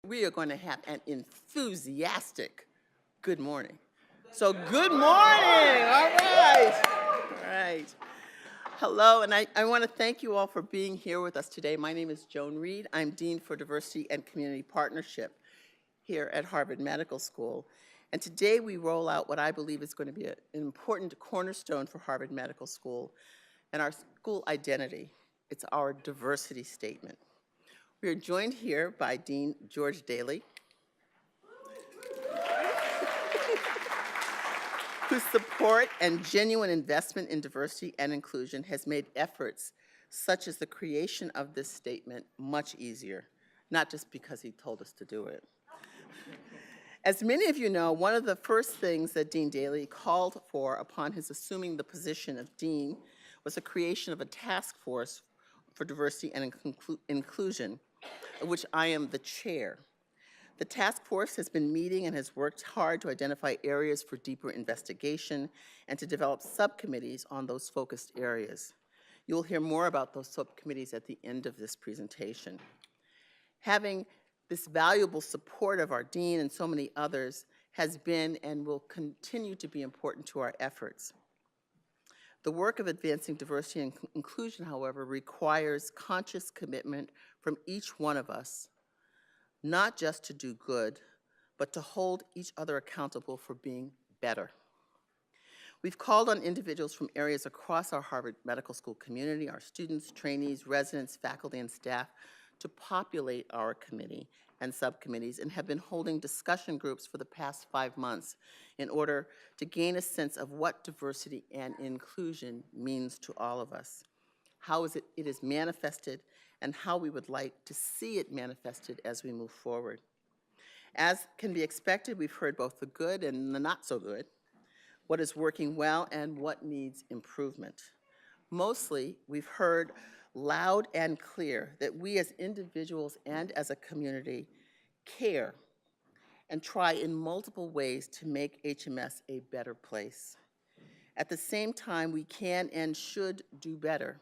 We are going to have an enthusiastic good morning. So good morning. All right. All right. Hello, and I want to thank you all for being here with us today. My name is Joan Reed. I'm Dean for Diversity and Community Partnership here at Harvard Medical School. And today we roll out what I believe is going to be an important cornerstone for Harvard Medical School and our school identity. It's our diversity statement. We are joined here by Dean George Daly, whose support and genuine investment in diversity and inclusion has made efforts such as the creation of this statement much easier, not just because he told us to do it. As many of you know, one of the first things that Dean Daly called for upon his assuming the position of dean was the creation of a task force for diversity and inclusion, of which I am the chair. The task force has been meeting and has worked hard to identify areas for deeper investigation and to develop subcommittees on those focused areas. You'll hear more about those subcommittees at the end of this presentation. Having this valuable support of our dean and so many others has been and will continue to be important to our efforts. The work of advancing diversity and inclusion, however, requires conscious commitment from each one of us, not just to do good, but to hold each other accountable for being better. We've called on individuals from areas across our Harvard Medical School community, our students, trainees, residents, faculty, and staff, to populate our committee and subcommittees, and have been holding discussion groups for the past 5 months in order to gain a sense of what diversity and inclusion means to all of us, how it is manifested, and how we would like to see it manifested as we move forward. As can be expected, we've heard both the good and the not so good, what is working well and what needs improvement. Mostly, we've heard loud and clear that we as individuals and as a community care and try in multiple ways to make HMS a better place. At the same time, we can and should do better.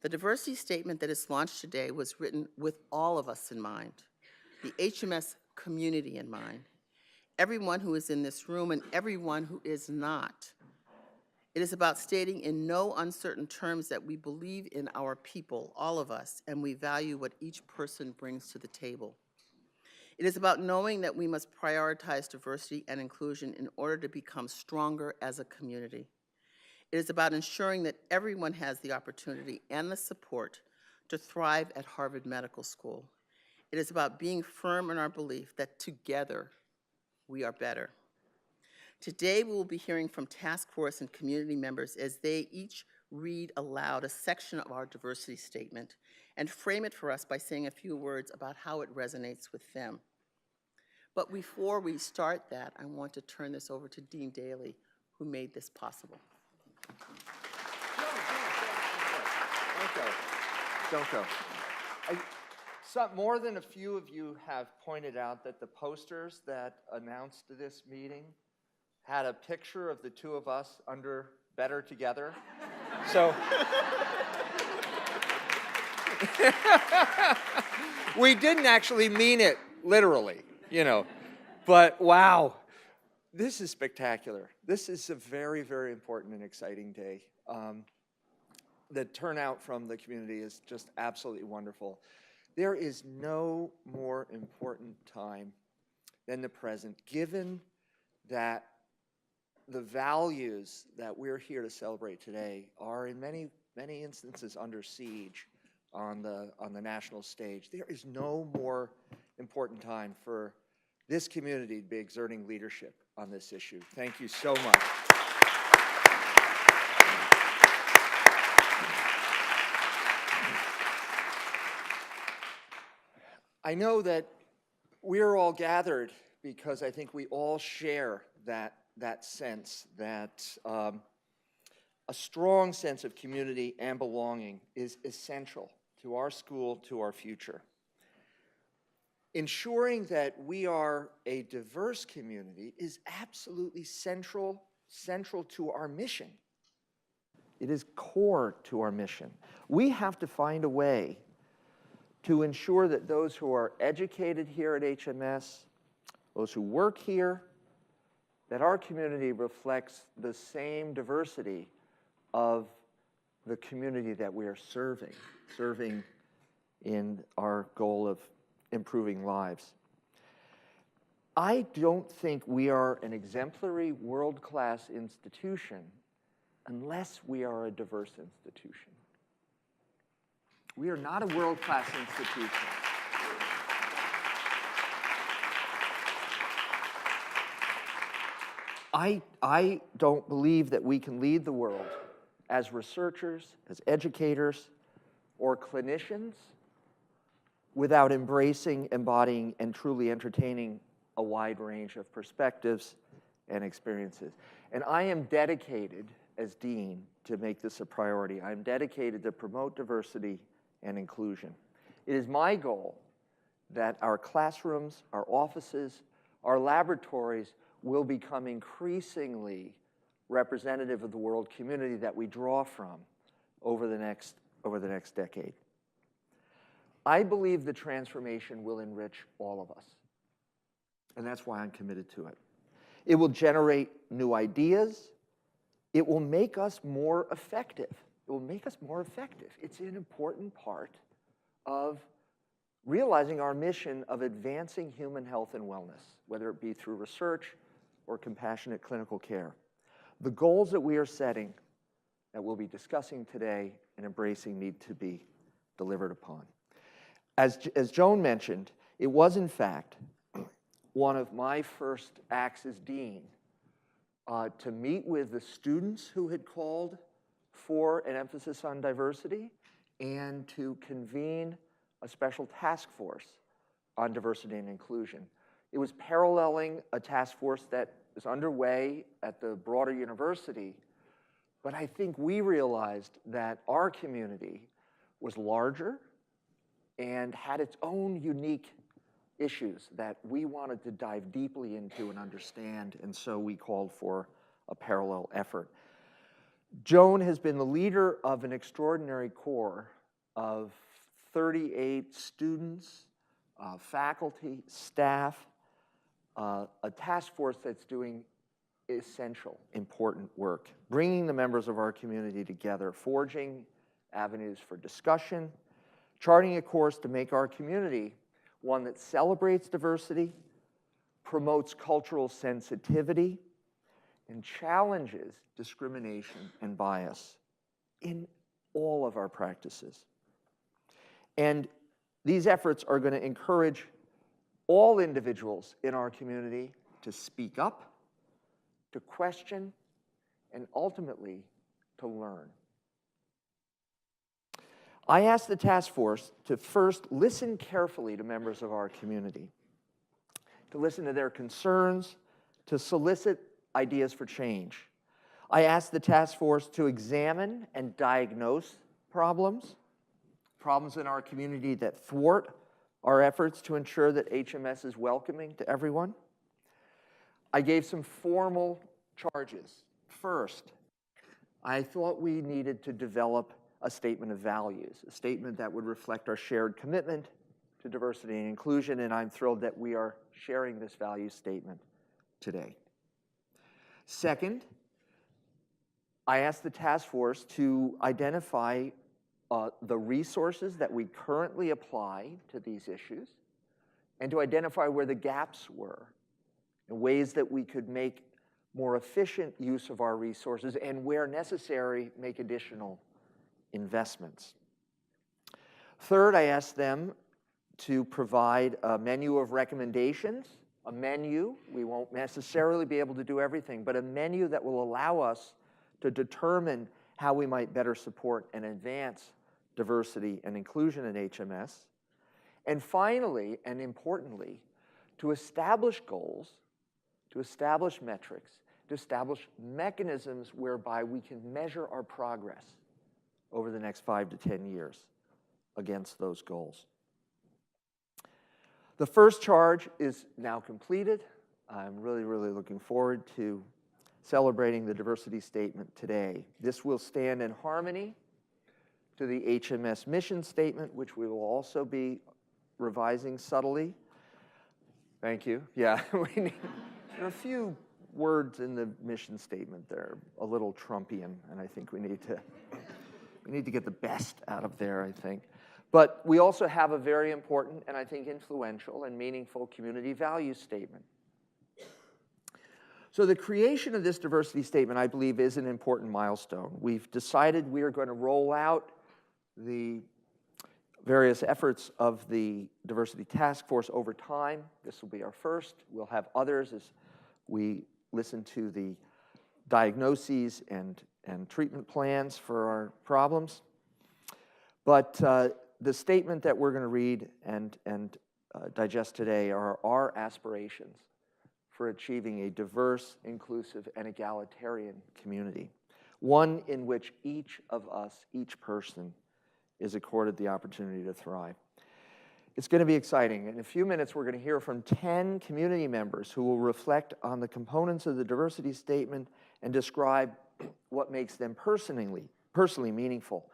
The diversity statement that is launched today was written with all of us in mind, the HMS community in mind, everyone who is in this room and everyone who is not. It is about stating in no uncertain terms that we believe in our people, all of us, and we value what each person brings to the table. It is about knowing that we must prioritize diversity and inclusion in order to become stronger as a community. It is about ensuring that everyone has the opportunity and the support to thrive at Harvard Medical School. It is about being firm in our belief that together we are better. Today, we will be hearing from task force and community members as they each read aloud a section of our diversity statement and frame it for us by saying a few words about how it resonates with them. But before we start that, I want to turn this over to Dean Daly, who made this possible. Don't go. More than a few of you have pointed out that the posters that announced this meeting had a picture of the two of us under Better Together. So we didn't actually mean it literally, but wow, this is spectacular. This is a very, very important and exciting day. The turnout from the community is just absolutely wonderful. There is no more important time than the present, given that the values that we're here to celebrate today are in many, many instances under siege on the national stage. There is no more important time for this community to be exerting leadership on this issue. Thank you so much. I know that we're all gathered because I think we all share that sense that a strong sense of community and belonging is essential to our school, to our future. Ensuring that we are a diverse community is absolutely central to our mission. It is core to our mission. We have to find a way to ensure that those who are educated here at HMS, those who work here, that our community reflects the same diversity of the community that we are serving in our goal of improving lives. I don't think we are an exemplary world-class institution unless we are a diverse institution. We are not a world-class institution. I don't believe that we can lead the world as researchers, as educators, or clinicians without embracing, embodying, and truly entertaining a wide range of perspectives and experiences. And I am dedicated, as dean, to make this a priority. I'm dedicated to promote diversity and inclusion. It is my goal that our classrooms, our offices, our laboratories will become increasingly representative of the world community that we draw from over the next decade. I believe the transformation will enrich all of us, and that's why I'm committed to it. It will generate new ideas. It will make us more effective. It will make us more effective. It's an important part of realizing our mission of advancing human health and wellness, whether it be through research or compassionate clinical care. The goals that we are setting, that we'll be discussing today and embracing, need to be delivered upon. As Joan mentioned, it was in fact one of my first acts as dean to meet with the students who had called for an emphasis on diversity and to convene a special task force on diversity and inclusion. It was paralleling a task force that is underway at the broader university, but I think we realized that our community was larger and had its own unique issues that we wanted to dive deeply into and understand, and so we called for a parallel effort. Joan has been the leader of an extraordinary core of 38 students, faculty, staff, a task force that's doing essential, important work, bringing the members of our community together, forging avenues for discussion, charting a course to make our community one that celebrates diversity, promotes cultural sensitivity, and challenges discrimination and bias in all of our practices. And these efforts are going to encourage all individuals in our community to speak up, to question, and ultimately to learn. I asked the task force to first listen carefully to members of our community, to listen to their concerns, to solicit ideas for change. I asked the task force to examine and diagnose problems in our community that thwart our efforts to ensure that HMS is welcoming to everyone. I gave some formal charges. First, I thought we needed to develop a statement of values, a statement that would reflect our shared commitment to diversity and inclusion, and I'm thrilled that we are sharing this value statement today. Second, I asked the task force to identify the resources that we currently apply to these issues and to identify where the gaps were and ways that we could make more efficient use of our resources and, where necessary, make additional investments. Third, I asked them to provide a menu of recommendations, a menu. We won't necessarily be able to do everything, but a menu that will allow us to determine how we might better support and advance diversity and inclusion in HMS. And finally, and importantly, to establish goals, to establish metrics, to establish mechanisms whereby we can measure our progress over the next 5 to 10 years against those goals. The first charge is now completed. I'm really, really looking forward to celebrating the diversity statement today. This will stand in harmony to the HMS mission statement, which we will also be revising subtly. Thank you. Yeah, we need there are a few words in the mission statement that are a little Trumpian, and I think we need to get the best out of there, I think. But we also have a very important and I think influential and meaningful community values statement. So the creation of this diversity statement, I believe, is an important milestone. We've decided we are going to roll out the various efforts of the Diversity Task Force over time. This will be our first. We'll have others as we listen to the diagnoses and treatment plans for our problems. But the statement that we're going to read and digest today are our aspirations for achieving a diverse, inclusive, and egalitarian community, one in which each of us, each person, is accorded the opportunity to thrive. It's going to be exciting. In a few minutes, we're going to hear from 10 community members who will reflect on the components of the diversity statement and describe what makes them personally meaningful.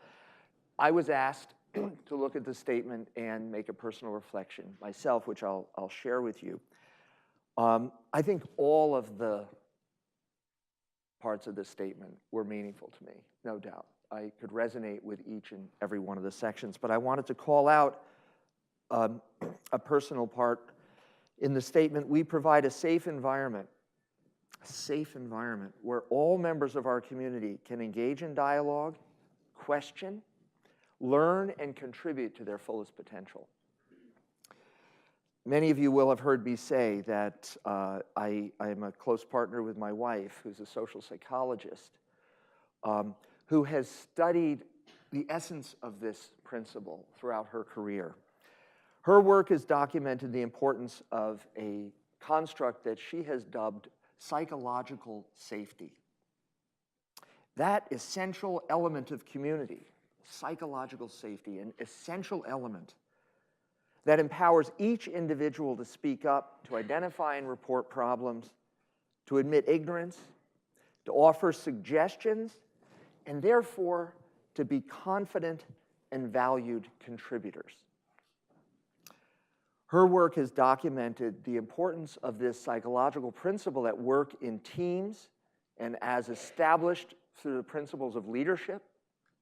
I was asked to look at the statement and make a personal reflection myself, which I'll share with you. I think all of the parts of the statement were meaningful to me, no doubt. I could resonate with each and every one of the sections, but I wanted to call out a personal part. In the statement, we provide a safe environment where all members of our community can engage in dialogue, question, learn, and contribute to their fullest potential. Many of you will have heard me say that I am a close partner with my wife, who's a social psychologist, who has studied the essence of this principle throughout her career. Her work has documented the importance of a construct that she has dubbed psychological safety. That essential element of community, psychological safety, an essential element that empowers each individual to speak up, to identify and report problems, to admit ignorance, to offer suggestions, and therefore to be confident and valued contributors. Her work has documented the importance of this psychological principle at work in teams and as established through the principles of leadership,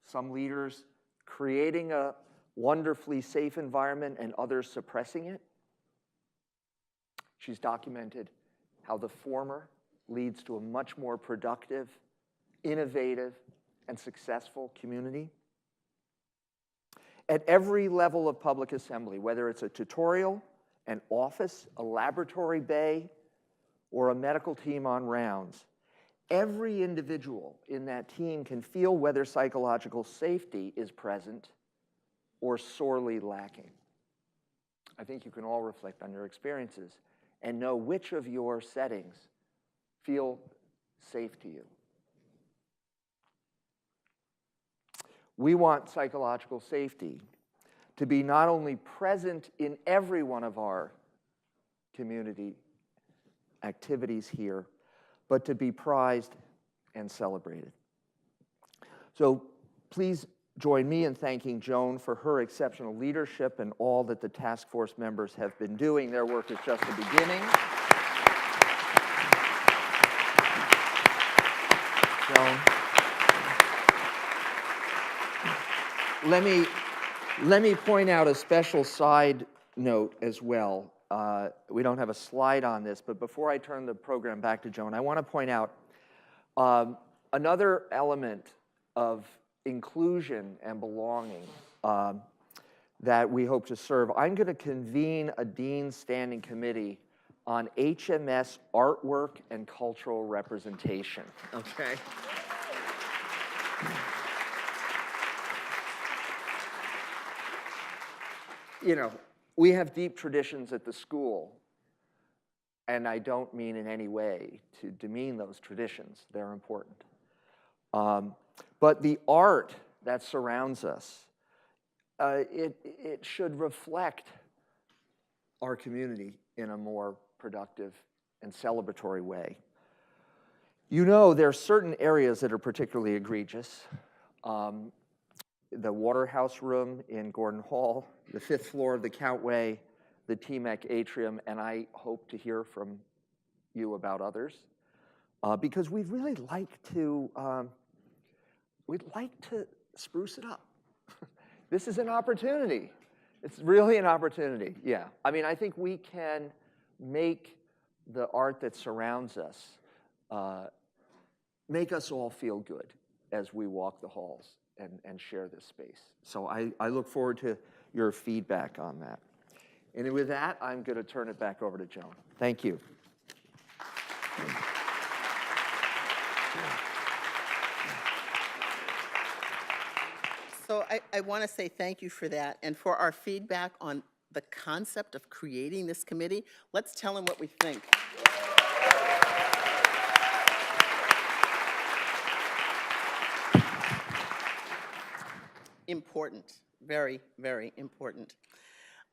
some leaders creating a wonderfully safe environment and others suppressing it. She's documented how the former leads to a much more productive, innovative, and successful community. At every level of public assembly, whether it's a tutorial, an office, a laboratory bay, or a medical team on rounds, every individual in that team can feel whether psychological safety is present or sorely lacking. I think you can all reflect on your experiences and know which of your settings feel safe to you. We want psychological safety to be not only present in every one of our community activities here, but to be prized and celebrated. So please join me in thanking Joan for her exceptional leadership and all that the task force members have been doing. Their work is just the beginning. Joan. Let me point out a special side note as well. We don't have a slide on this, but before I turn the program back to Joan, I want to point out another element of inclusion and belonging that we hope to serve. I'm going to convene a Dean's Standing Committee on HMS artwork and cultural representation. Okay? You know, we have deep traditions at the school, and I don't mean in any way to demean those traditions. They're important. But the art that surrounds us, it should reflect our community in a more productive and celebratory way. You know, there are certain areas that are particularly egregious. the Waterhouse Room in Gordon Hall, the 5th floor of the Countway, the TMEC Atrium, and I hope to hear from you about others, because we'd really like to, spruce it up. This is an opportunity. It's really an opportunity, yeah. I mean, I think we can make the art that surrounds us, make us all feel good as we walk the halls and share this space. So I look forward to your feedback on that. And with that, I'm going to turn it back over to Joan. Thank you. So I want to say thank you for that. And for our feedback on the concept of creating this committee, let's tell them what we think. Important, very, very important.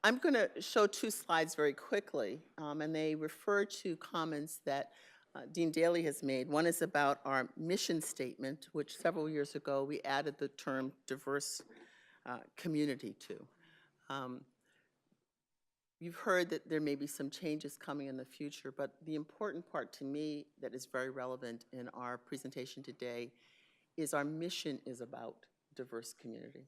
I'm going to show 2 slides very quickly, and they refer to comments that Dean Daly has made. One is about our mission statement, which several years ago we added the term diverse community to. You've heard that there may be some changes coming in the future, but the important part to me that is very relevant in our presentation today is our mission is about diverse community.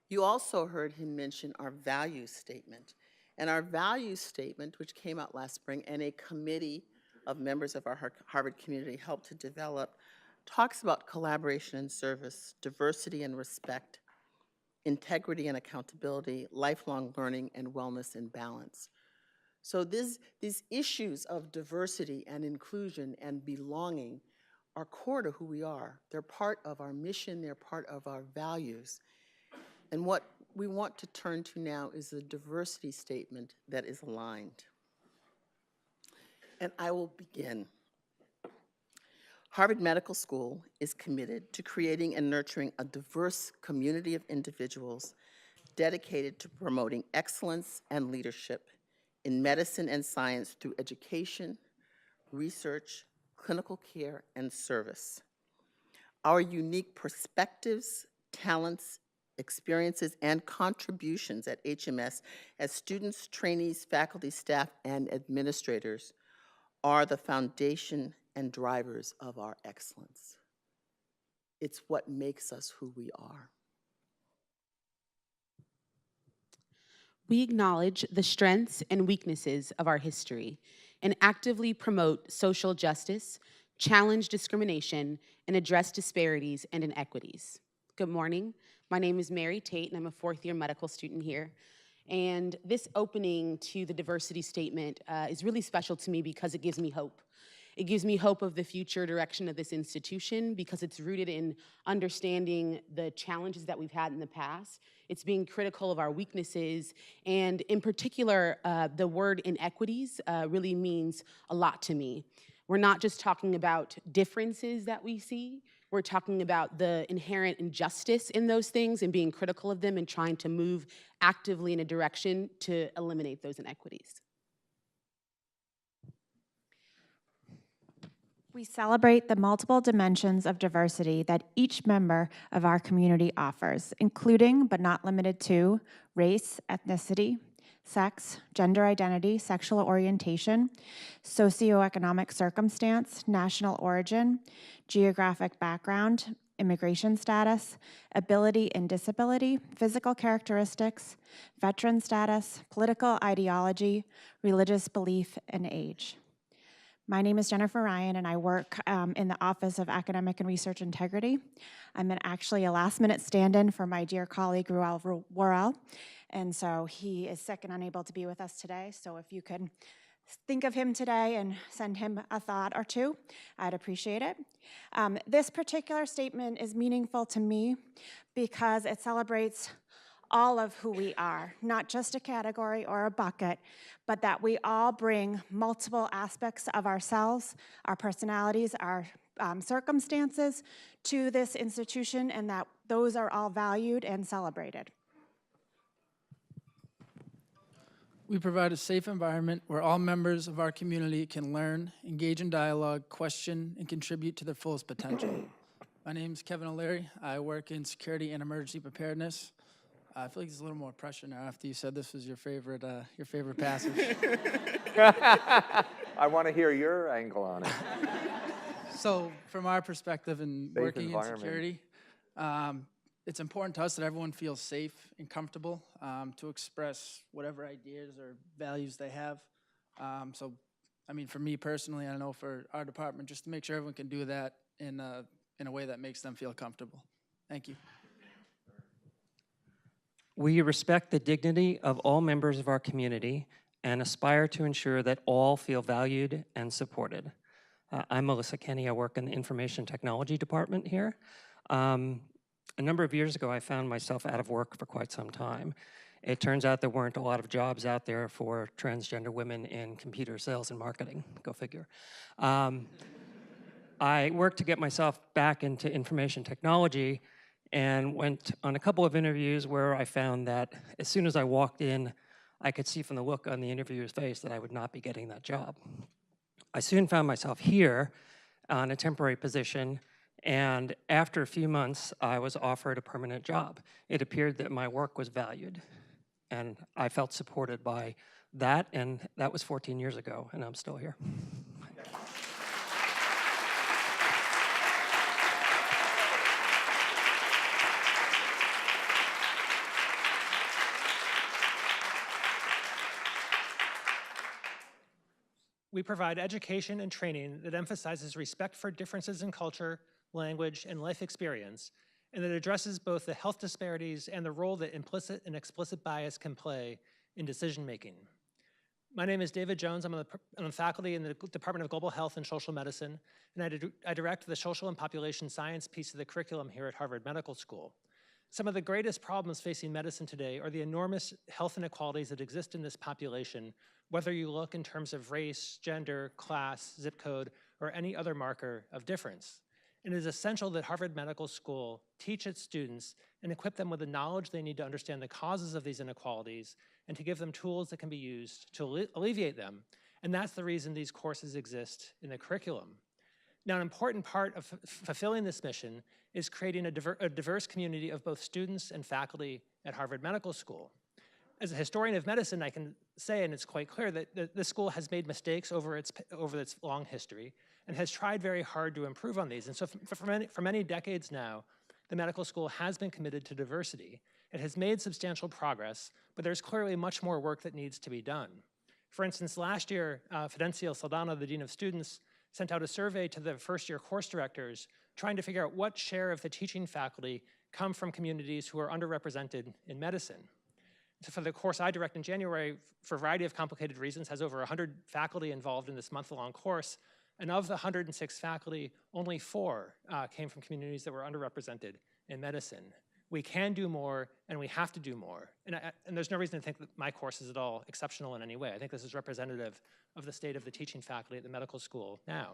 You also heard him mention our values statement. And our values statement, which came out last spring, and a committee of members of our Harvard community helped to develop, talks about collaboration and service, diversity and respect, integrity and accountability, lifelong learning, and wellness and balance. So these issues of diversity and inclusion and belonging are core to who we are. They're part of our mission, they're part of our values. And what we want to turn to now is a diversity statement that is aligned. And I will begin. Harvard Medical School is committed to creating and nurturing a diverse community of individuals dedicated to promoting excellence and leadership in medicine and science through education, research, clinical care, and service. Our unique perspectives, talents, experiences, and contributions at HMS as students, trainees, faculty, staff, and administrators are the foundation and drivers of our excellence. It's what makes us who we are. We acknowledge the strengths and weaknesses of our history and actively promote social justice, challenge discrimination, and address disparities and inequities. Good morning. My name is Mary Tate, and I'm a 4th-year medical student here. And this opening to the diversity statement is really special to me because it gives me hope. It gives me hope of the future direction of this institution because it's rooted in understanding the challenges that we've had in the past. It's being critical of our weaknesses, and in particular, the word inequities really means a lot to me. We're not just talking about differences that we see, we're talking about the inherent injustice in those things and being critical of them and trying to move actively in a direction to eliminate those inequities. We celebrate the multiple dimensions of diversity that each member of our community offers, including but not limited to race, ethnicity, sex, gender identity, sexual orientation, socioeconomic circumstance, national origin, geographic background, immigration status, ability and disability, physical characteristics, veteran status, political ideology, religious belief, and age. My name is Jennifer Ryan, and I work in the Office of Academic and Research Integrity. I'm actually a last-minute stand-in for my dear colleague, Ruel Worrell, and so he is sick and unable to be with us today. So if you could think of him today and send him a thought or two, I'd appreciate it. This particular statement is meaningful to me because it celebrates all of who we are, not just a category or a bucket, but that we all bring multiple aspects of ourselves, our personalities, our circumstances to this institution, and that those are all valued and celebrated. We provide a safe environment where all members of our community can learn, engage in dialogue, question, and contribute to their fullest potential. My name's Kevin O'Leary. I work in security and emergency preparedness. I feel like there's a little more pressure now after you said this was your favorite passage. I want to hear your angle on it. So from our perspective in Safe working in environment. security, it's important to us that everyone feels safe and comfortable to express whatever ideas or values they have. So, I mean, for me personally, I know for our department, just to make sure everyone can do that in a way that makes them feel comfortable. Thank you. We respect the dignity of all members of our community and aspire to ensure that all feel valued and supported. I'm Melissa Kenny. I work in the Information Technology Department here. A number of years ago, I found myself out of work for quite some time. It turns out there weren't a lot of jobs out there for transgender women in computer sales and marketing. Go figure. I worked to get myself back into information technology and went on a couple of interviews where I found that as soon as I walked in, I could see from the look on the interviewer's face that I would not be getting that job. I soon found myself here on a temporary position, and after a few months, I was offered a permanent job. It appeared that my work was valued, and I felt supported by that, and that was 14 years ago, and I'm still here. We provide education and training that emphasizes respect for differences in culture, language, and life experience, and that addresses both the health disparities and the role that implicit and explicit bias can play in decision-making. My name is David Jones. I'm on the faculty in the Department of Global Health and Social Medicine, and I direct the social and population science piece of the curriculum here at Harvard Medical School. Some of the greatest problems facing medicine today are the enormous health inequalities that exist in this population, whether you look in terms of race, gender, class, zip code, or any other marker of difference. It is essential that Harvard Medical School teach its students and equip them with the knowledge they need to understand the causes of these inequalities and to give them tools that can be used to alleviate them. And that's the reason these courses exist in the curriculum. Now, an important part of fulfilling this mission is creating a diverse community of both students and faculty at Harvard Medical School. As a historian of medicine, I can say, and it's quite clear, that this school has made mistakes over its long history and has tried very hard to improve on these. And so for many decades now, the medical school has been committed to diversity. It has made substantial progress, but there's clearly much more work that needs to be done. For instance, last year, Fidencio Saldana, the Dean of Students, sent out a survey to the first-year course directors trying to figure out what share of the teaching faculty come from communities who are underrepresented in medicine. So for the course I direct in January, for a variety of complicated reasons, has over 100 faculty involved in this month-long course, and of the 106 faculty, only 4 came from communities that were underrepresented in medicine. We can do more, and we have to do more. And there's no reason to think that my course is at all exceptional in any way. I think this is representative of the state of the teaching faculty at the medical school now.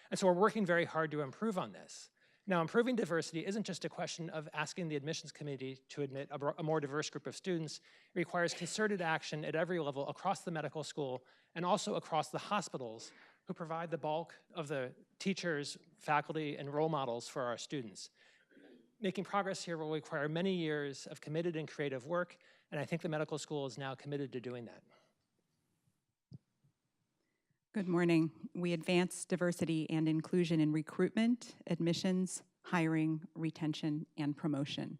And so we're working very hard to improve on this. Now, improving diversity isn't just a question of asking the admissions committee to admit a more diverse group of students. It requires concerted action at every level across the medical school and also across the hospitals who provide the bulk of the teachers, faculty, and role models for our students. Making progress here will require many years of committed and creative work, and I think the medical school is now committed to doing that. Good morning. We advance diversity and inclusion in recruitment, admissions, hiring, retention, and promotion.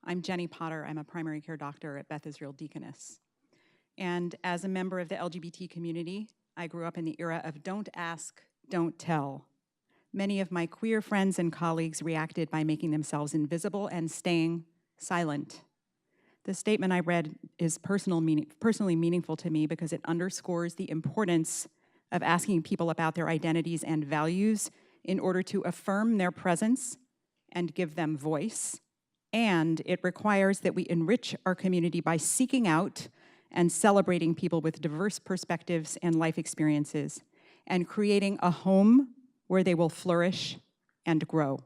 I'm Jenny Potter. I'm a primary care doctor at Beth Israel Deaconess. And as a member of the LGBT community, I grew up in the era of don't ask, don't tell. Many of my queer friends and colleagues reacted by making themselves invisible and staying silent. The statement I read is personally meaningful to me because it underscores the importance of asking people about their identities and values in order to affirm their presence and give them voice. And it requires that we enrich our community by seeking out and celebrating people with diverse perspectives and life experiences, and creating a home where they will flourish and grow.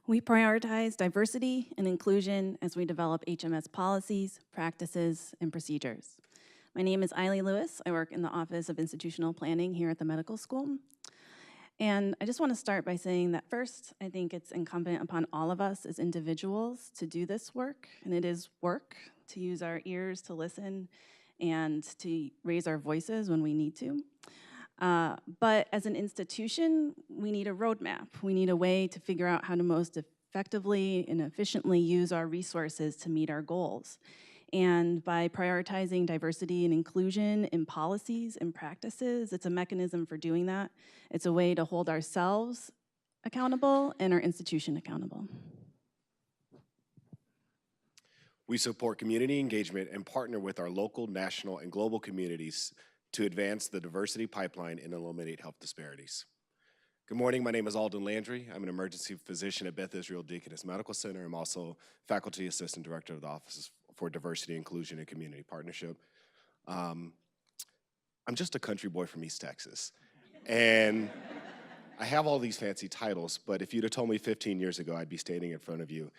We prioritize diversity and inclusion as we develop HMS policies, practices, and procedures. My name is Eileen Lewis. I work in the Office of Institutional Planning here at the medical school. And I just want to start by saying that first, I think it's incumbent upon all of us as individuals to do this work, and it is work to use our ears to listen and to raise our voices when we need to. But as an institution, we need a roadmap. We need a way to figure out how to most effectively and efficiently use our resources to meet our goals. And by prioritizing diversity and inclusion in policies and practices, it's a mechanism for doing that. It's a way to hold ourselves accountable and our institution accountable. We support community engagement and partner with our local, national, and global communities to advance the diversity pipeline and eliminate health disparities. Good morning, my name is Alden Landry. I'm an emergency physician at Beth Israel Deaconess Medical Center. I'm also faculty assistant director of the Office for Diversity, Inclusion, and Community Partnership. I'm just a country boy from East Texas. And I have all these fancy titles, but if you'd have told me 15 years ago I'd be standing in front of you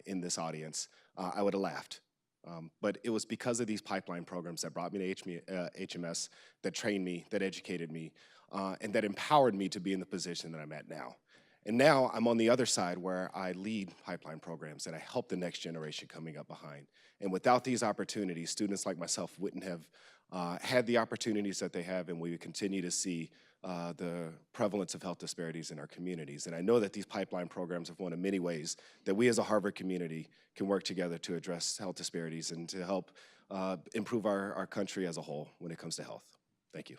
in this audience, I would have laughed. But it was because of these pipeline programs that brought me to HMS, that trained me, that educated me, and that empowered me to be in the position that I'm at now. And now I'm on the other side where I lead pipeline programs and I help the next generation coming up behind. And without these opportunities, students like myself wouldn't have had the opportunities that they have, and we would continue to see the prevalence of health disparities in our communities. And I know that these pipeline programs are one of many ways that we as a Harvard community can work together to address health disparities and to help improve our country as a whole when it comes to health. Thank you.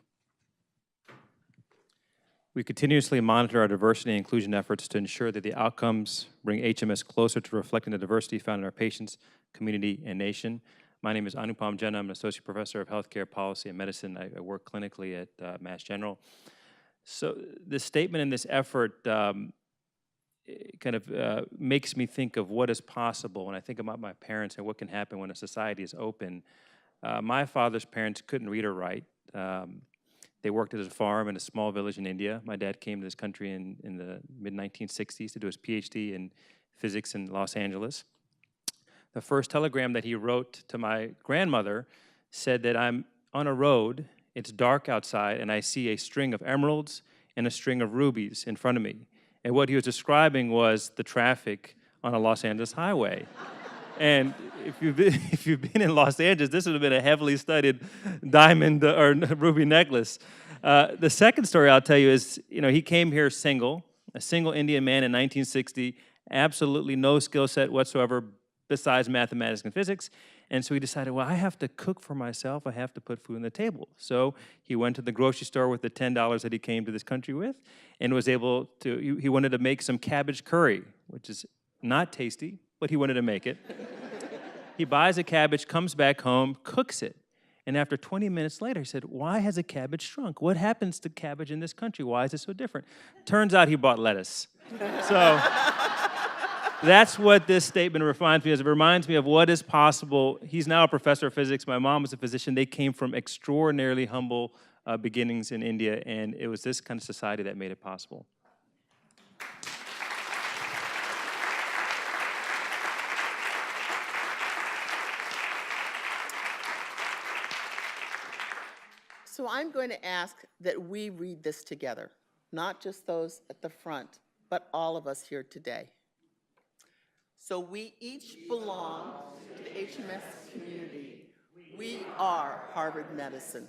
We continuously monitor our diversity and inclusion efforts to ensure that the outcomes bring HMS closer to reflecting the diversity found in our patients, community, and nation. My name is Anupam Jena. I'm an associate professor of healthcare policy and medicine. I work clinically at Mass General. So this statement and this effort makes me think of what is possible when I think about my parents and what can happen when a society is open. My father's parents couldn't read or write. They worked at a farm in a small village in India. My dad came to this country in the mid-1960s to do his PhD in physics in Los Angeles. The first telegram that he wrote to my grandmother said that I'm on a road, it's dark outside, and I see a string of emeralds and a string of rubies in front of me. And what he was describing was the traffic on a Los Angeles highway. And if you've been in Los Angeles, this would have been a heavily studied diamond or ruby necklace. The second story I'll tell you is, he came here single, a single Indian man in 1960, absolutely no skill set whatsoever besides mathematics and physics. And so he decided, well, I have to cook for myself. I have to put food on the table. So he went to the grocery store with the $10 that he came to this country with and was able to, he wanted to make some cabbage curry, which is not tasty, but he wanted to make it. He buys a cabbage, comes back home, cooks it. And after 20 minutes later, he said, why has a cabbage shrunk? What happens to cabbage in this country? Why is it so different? Turns out he bought lettuce. So that's what this statement reminds me of. It reminds me of what is possible. He's now a professor of physics. My mom was a physician. They came from extraordinarily humble beginnings in India, and it was this kind of society that made it possible. So I'm going to ask that we read this together, not just those at the front, but all of us here today. So we each belong to the HMS community. We are Harvard Medicine.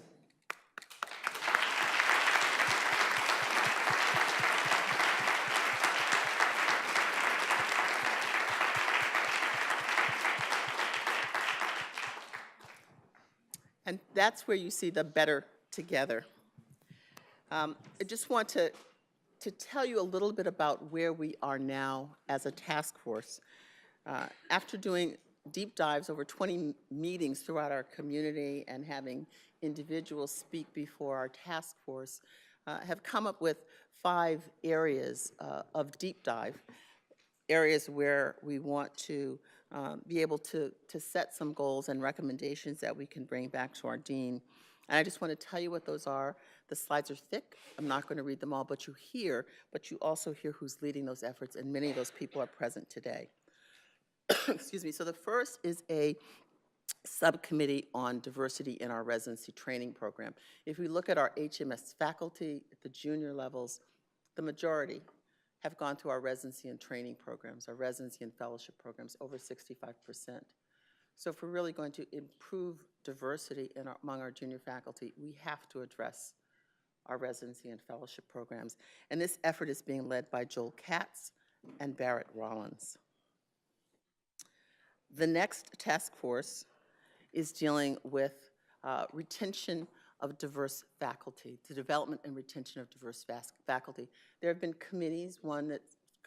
And that's where you see the better together. I just want to tell you a little bit about where we are now as a task force. After doing deep dives, over 20 meetings throughout our community and having individuals speak before our task force, have come up with 5 areas of deep dive, areas where we want to be able to set some goals and recommendations that we can bring back to our dean. And I just want to tell you what those are. The slides are thick. I'm not going to read them all, but you also hear who's leading those efforts, and many of those people are present today. Excuse me. So the first is a subcommittee on diversity in our residency training program. If we look at our HMS faculty at the junior levels, the majority, have gone through our residency and training programs, our residency and fellowship programs, over 65%. So if we're really going to improve diversity among our junior faculty, we have to address our residency and fellowship programs. And this effort is being led by Joel Katz and Barrett Rollins. The next task force is dealing with retention of diverse faculty, the development and retention of diverse faculty. There have been committees, one that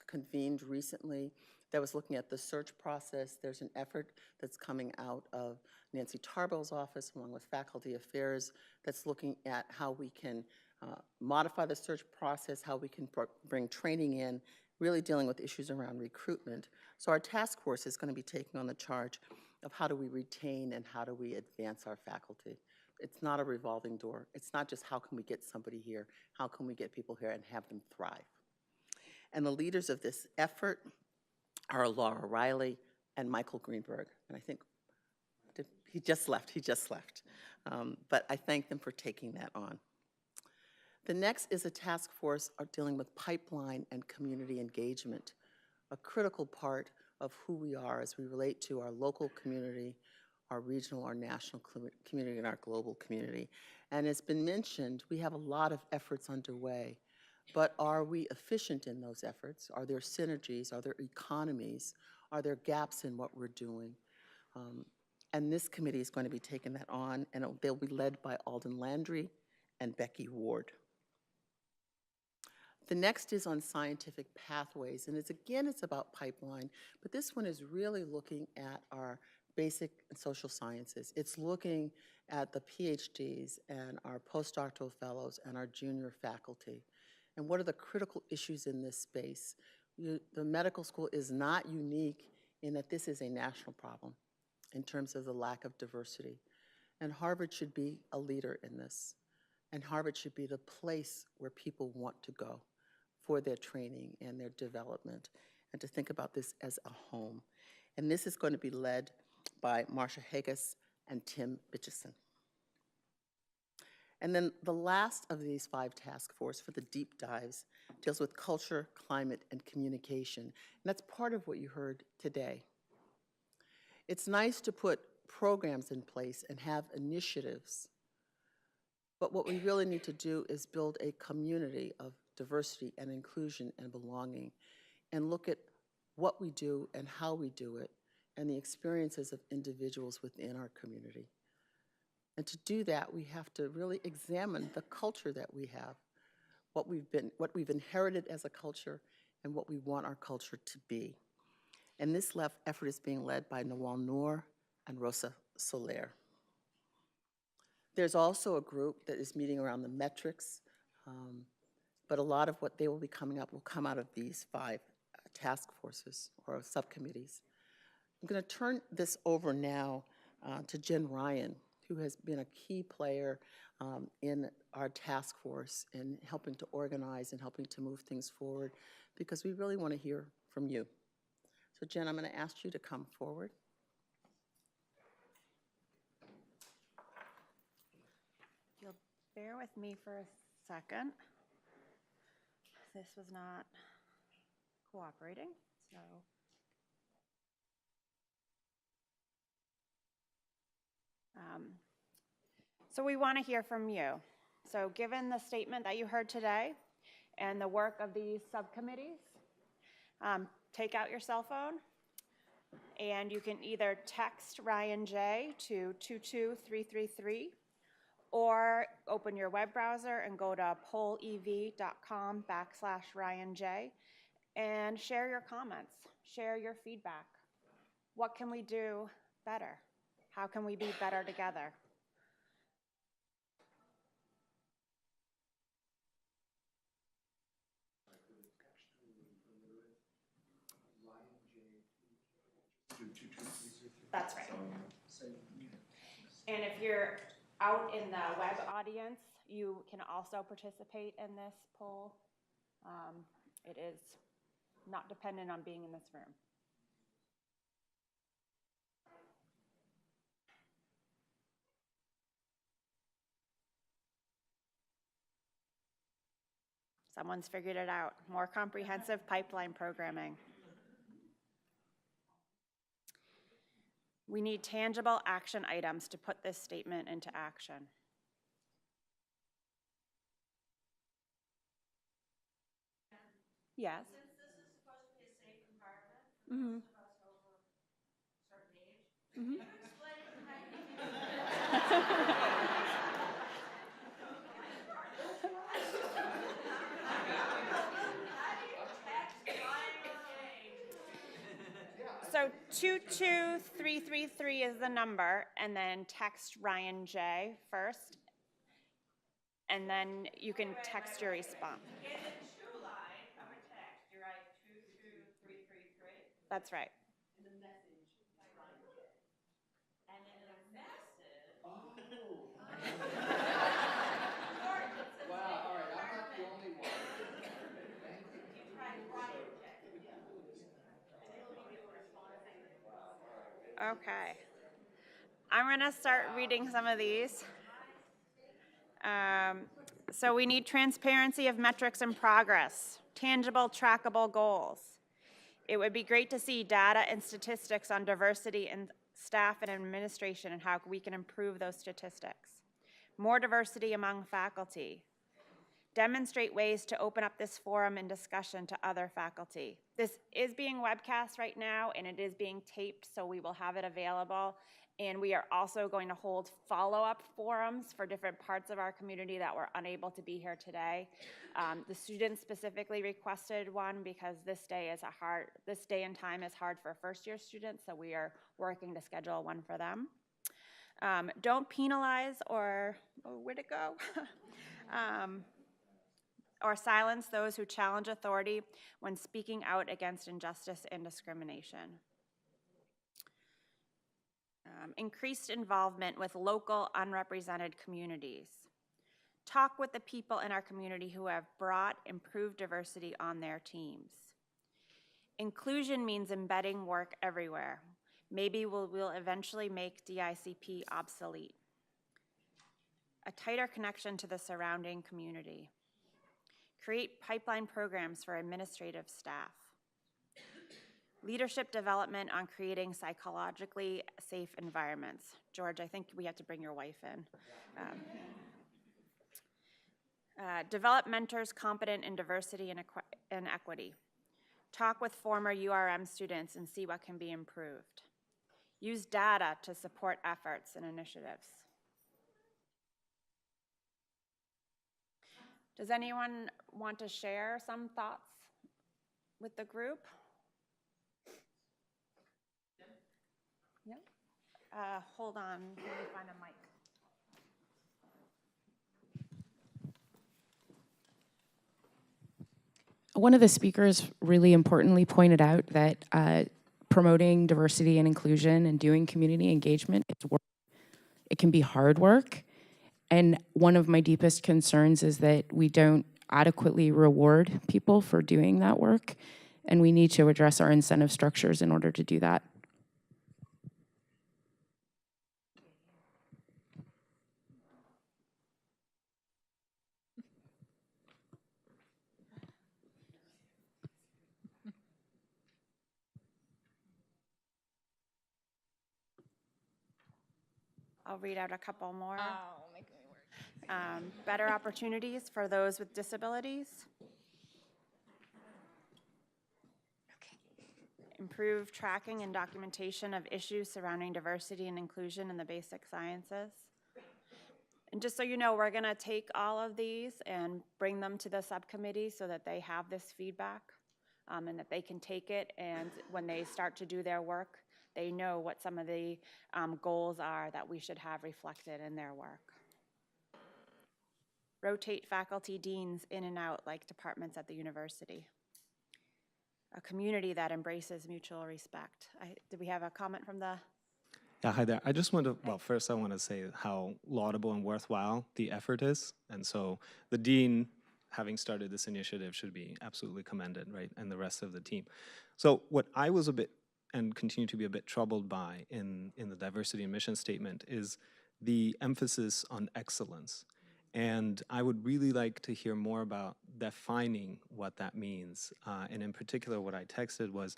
convened recently that was looking at the search process. There's an effort that's coming out of Nancy Tarbell's office along with Faculty Affairs that's looking at how we can modify the search process, how we can bring training in, really dealing with issues around recruitment. So our task force is going to be taking on the charge of how do we retain and how do we advance our faculty. It's not a revolving door. It's not just how can we get somebody here, how can we get people here and have them thrive. And the leaders of this effort are Laura Riley and Michael Greenberg. And I think he just left. But I thank them for taking that on. The next is a task force dealing with pipeline and community engagement, a critical part of who we are as we relate to our local community, our regional, our national community, and our global community. And as been mentioned, we have a lot of efforts underway, but are we efficient in those efforts? Are there synergies? Are there economies? Are there gaps in what we're doing? And this committee is going to be taking that on, and they'll be led by Alden Landry and Becky Ward. The next is on scientific pathways, and it's about pipeline, but this one is really looking at our basic and social sciences. It's looking at the PhDs and our postdoctoral fellows and our junior faculty. And what are the critical issues in this space? The medical school is not unique in that this is a national problem in terms of the lack of diversity. And Harvard should be a leader in this. And Harvard should be the place where people want to go for their training and their development, and to think about this as a home. And this is going to be led by Marcia Haggis and Tim Bitchison. And then the last of these 5 task force for the deep dives deals with culture, climate, and communication. And that's part of what you heard today. It's nice to put programs in place and have initiatives, but what we really need to do is build a community of diversity and inclusion and belonging, and look at what we do and how we do it, and the experiences of individuals within our community. And to do that, we have to really examine the culture that we have, what we've inherited as a culture, and what we want our culture to be. And this effort is being led by Nawal Noor and Rosa Soler. There's also a group that is meeting around the metrics, but a lot of what they will be coming up will come out of these 5 task forces or subcommittees. I'm going to turn this over now to Jen Ryan, who has been a key player in our task force in helping to organize and helping to move things forward, because we really want to hear from you. So Jen, I'm going to ask you to come forward. You'll bear with me for a second. This was not cooperating, so we want to hear from you. So given the statement that you heard today and the work of these subcommittees, take out your cell phone and you can either text Ryan J to 22333 or open your web browser and go to pollev.com/RyanJ and share your comments, share your feedback. What can we do better? How can we be better together? That's right. And if you're out in the web audience, you can also participate in this poll. It is not dependent on being in this room. Someone's figured it out. More comprehensive pipeline programming. We need tangible action items to put this statement into action. Yes. Since this is supposed to be a safe environment for those of us over a certain age, can you explain So 22333 is the number, and then text Ryan J first, and then you can text your response. In the to line of a text, you write 22333. That's right. And the message is Ryan J. And in the message. Oh. Wow, all right, I'm not the only one. You try Ryan J. Okay. I'm going to start reading some of these. So we need transparency of metrics and progress, tangible, trackable goals. It would be great to see data and statistics on diversity in staff and administration and how we can improve those statistics. More diversity among faculty. Demonstrate ways to open up this forum and discussion to other faculty. This is being webcast right now, and it is being taped, so we will have it available. And we are also going to hold follow-up forums for different parts of our community that were unable to be here today. The students specifically requested one because this day and time is hard for first-year students, so we are working to schedule one for them. Don't penalize or, where'd it go? Or silence those who challenge authority when speaking out against injustice and discrimination. Increased involvement with local unrepresented communities. Talk with the people in our community who have brought improved diversity on their teams. Inclusion means embedding work everywhere. Maybe we'll eventually make DICP obsolete. A tighter connection to the surrounding community. Create pipeline programs for administrative staff. Leadership development on creating psychologically safe environments. George, I think we have to bring your wife in. Develop mentors competent in diversity and equity. Talk with former URM students and see what can be improved. Use data to support efforts and initiatives. Does anyone want to share some thoughts with the group? Yeah. Hold on, let me find a mic. One of the speakers really importantly pointed out that promoting diversity and inclusion and doing community engagement, it's work. It can be hard work. And one of my deepest concerns is that we don't adequately reward people for doing that work. And we need to address our incentive structures in order to do that. I'll read out a couple more. Oh, make me work. Better opportunities for those with disabilities. Okay. Improve tracking and documentation of issues surrounding diversity and inclusion in the basic sciences. And just so you know, we're going to take all of these and bring them to the subcommittee so that they have this feedback and that they can take it, and when they start to do their work, they know what some of the goals are that we should have reflected in their work. Rotate faculty deans in and out like departments at the university. A community that embraces mutual respect. Did we have a comment from the? Yeah, hi there. I just want to, well, first I want to say how laudable and worthwhile the effort is. And so the dean, having started this initiative, should be absolutely commended, right? And the rest of the team. So what I was a bit and continue to be a bit troubled by in the diversity and mission statement is the emphasis on excellence. And I would really like to hear more about defining what that means. And in particular, what I texted was,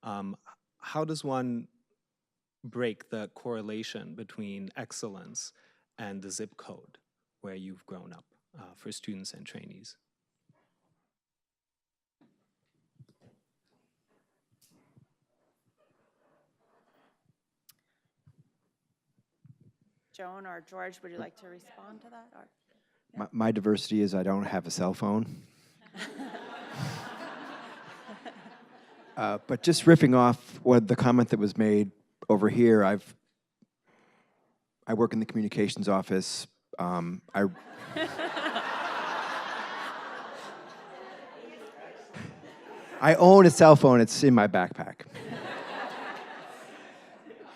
how does one break the correlation between excellence and the zip code where you've grown up for students and trainees? Joan or George, would you like to respond to that? Or? My diversity is I don't have a cell phone. But just riffing off what the comment that was made over here, I work in the communications office. I own a cell phone. It's in my backpack.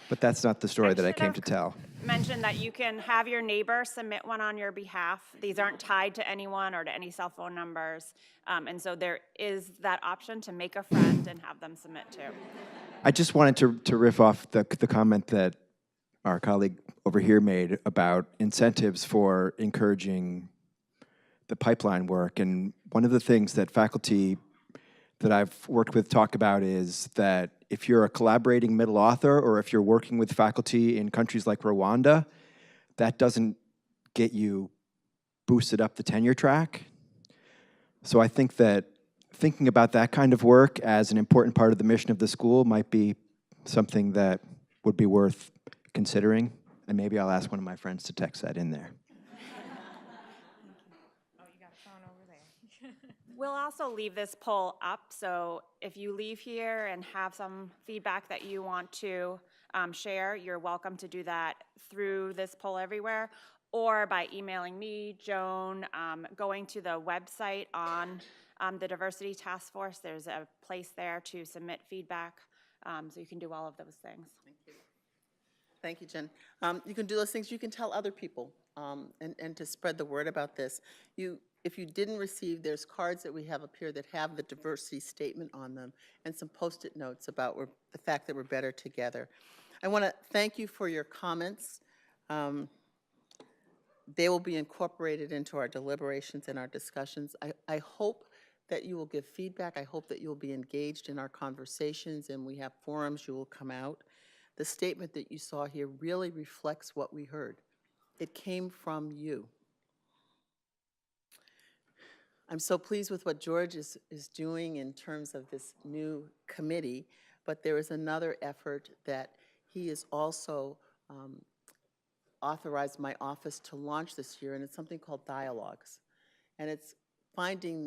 But that's not the story that I came to tell. Mention that you can have your neighbor submit one on your behalf. These aren't tied to anyone or to any cell phone numbers. And so there is that option to make a friend and have them submit too. I just wanted to riff off the comment that our colleague over here made about incentives for encouraging the pipeline work. And one of the things that faculty that I've worked with talk about is that if you're a collaborating middle author or if you're working with faculty in countries like Rwanda, that doesn't get you boosted up the tenure track. So I think that thinking about that kind of work as an important part of the mission of the school might be something that would be worth considering. And maybe I'll ask one of my friends to text that in there. We'll also leave this poll up, so if you leave here and have some feedback that you want to share, you're welcome to do that through this poll everywhere, or by emailing me, Joan, going to the website on the Diversity Task Force. There's a place there to submit feedback, so you can do all of those things. Thank you. Thank you, Jen. You can do those things. You can tell other people and to spread the word about this. If you didn't receive, there's cards that we have up here that have the diversity statement on them and some Post-it notes about the fact that we're better together. I want to thank you for your comments. They will be incorporated into our deliberations and our discussions. I hope that you will give feedback. I hope that you'll be engaged in our conversations, and we have forums you will come out. The statement that you saw here really reflects what we heard. It came from you. I'm so pleased with what George is doing in terms of this new committee, but there is another effort that he is also authorized my office to launch this year, and it's something called Dialogues. And it's finding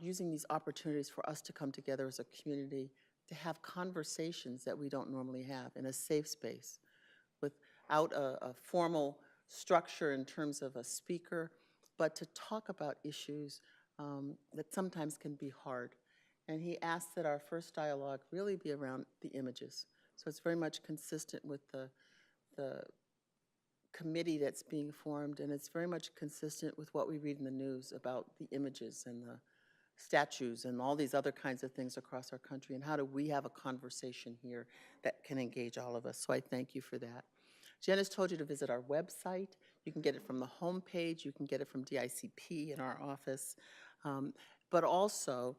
using these opportunities for us to come together as a community to have conversations that we don't normally have in a safe space without a formal structure in terms of a speaker, but to talk about issues that sometimes can be hard. And he asked that our first dialogue really be around the images. So it's very much consistent with the committee that's being formed, and it's very much consistent with what we read in the news about the images and the statues and all these other kinds of things across our country, and how do we have a conversation here that can engage all of us. So I thank you for that. Jen has told you to visit our website. You can get it from the homepage. You can get it from DICP in our office. But also,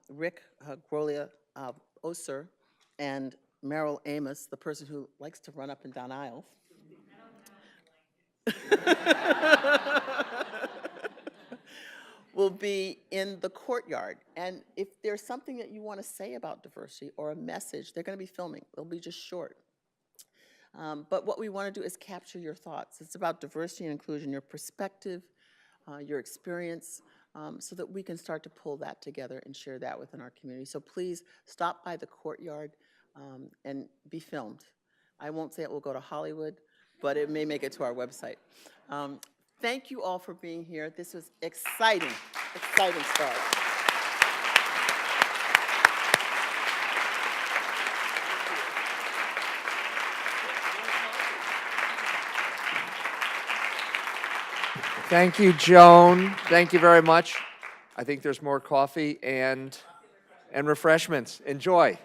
Rick Grolia Oser and Merrill Amos, the person who likes to run up and down aisles, will be in the courtyard. And if there's something that you want to say about diversity or a message, they're going to be filming. They'll be just short. But what we want to do is capture your thoughts. It's about diversity and inclusion, your perspective, your experience, so that we can start to pull that together and share that within our community. So please stop by the courtyard and be filmed. I won't say it will go to Hollywood, but it may make it to our website. Thank you all for being here. This was exciting, exciting start. Thank you, Joan. Thank you very much. I think there's more coffee and refreshments. Enjoy.